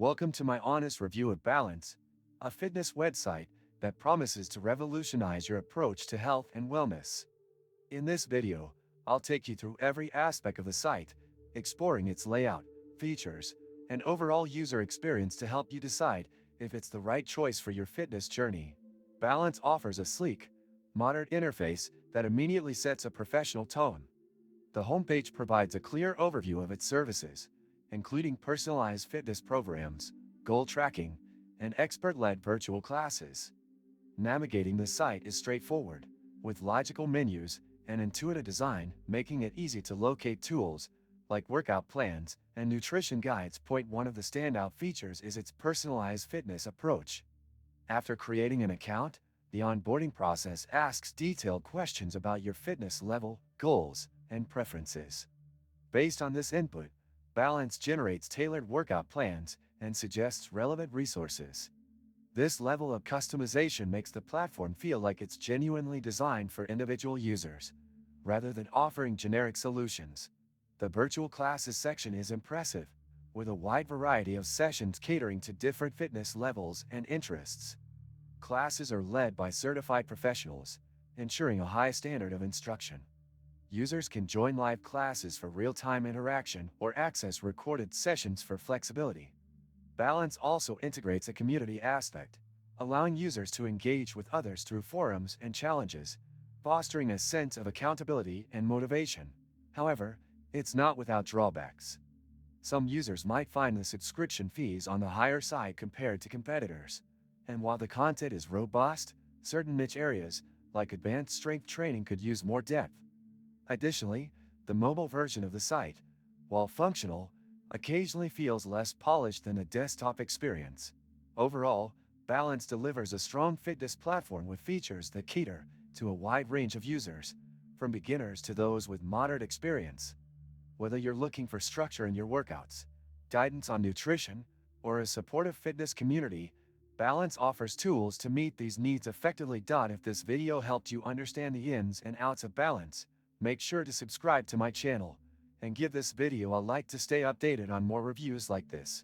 Welcome to my honest review of Balance, a fitness website that promises to revolutionize your approach to health and wellness. In this video, I'll take you through every aspect of the site, exploring its layout, features, and overall user experience to help you decide if it's the right choice for your fitness journey. Balance offers a sleek, modern interface that immediately sets a professional tone. The homepage provides a clear overview of its services, including personalized fitness programs, goal tracking, and expert-led virtual classes. Navigating the site is straightforward, with logical menus and intuitive design making it easy to locate tools like workout plans and nutrition guides. One of the standout features is its personalized fitness approach. After creating an account, the onboarding process asks detailed questions about your fitness level, goals, and preferences. Based on this input, Balance generates tailored workout plans and suggests relevant resources. This level of customization makes the platform feel like it's genuinely designed for individual users, rather than offering generic solutions. The virtual classes section is impressive, with a wide variety of sessions catering to different fitness levels and interests. Classes are led by certified professionals, ensuring a high standard of instruction. Users can join live classes for real-time interaction or access recorded sessions for flexibility. Balance also integrates a community aspect, allowing users to engage with others through forums and challenges, fostering a sense of accountability and motivation. However, it's not without drawbacks. Some users might find the subscription fees on the higher side compared to competitors. And while the content is robust, certain niche areas, like advanced strength training, could use more depth. Additionally, the mobile version of the site, while functional, occasionally feels less polished than a desktop experience. Overall, Balance delivers a strong fitness platform with features that cater to a wide range of users, from beginners to those with moderate experience. Whether you're looking for structure in your workouts, guidance on nutrition, or a supportive fitness community, Balance offers tools to meet these needs effectively. If this video helped you understand the ins and outs of Balance, make sure to subscribe to my channel and give this video a like to stay updated on more reviews like this.